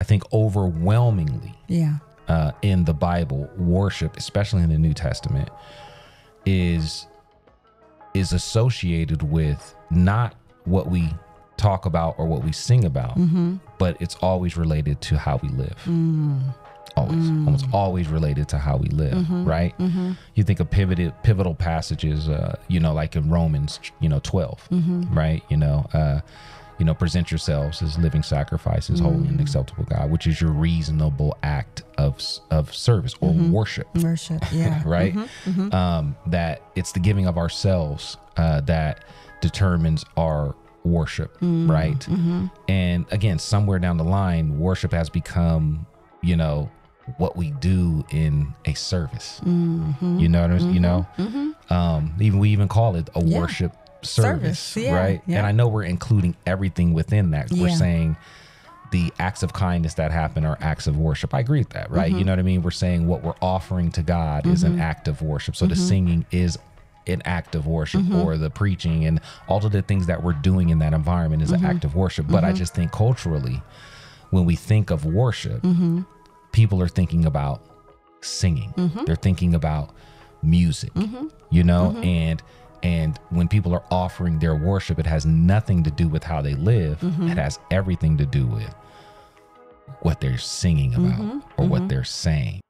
I think overwhelmingly, in the Bible, worship, especially in the New Testament, is associated with not what we talk about or what we sing about, but it's always related to how we live. Almost always related to how we live, right? You think of pivotal passages, like in Romans, 12, right? Present yourselves as living sacrifices, holy and acceptable God, which is your reasonable act of service or worship. Worship, yeah. Right? That it's the giving of ourselves that determines our worship, right? And again, somewhere down the line, worship has become, what we do in a service. You know what I mean? Even we even call it a worship service, right? And I know we're including everything within that. We're saying the acts of kindness that happen are acts of worship. I agree with that, right? You know what I mean? We're saying what we're offering to God is an act of worship. So the singing is an act of worship, or the preaching and all of the things that we're doing in that environment is an act of worship. But I just think culturally, when we think of worship, people are thinking about singing. They're thinking about music, and when people are offering their worship, it has nothing to do with how they live. It has everything to do with what they're singing about or what they're saying.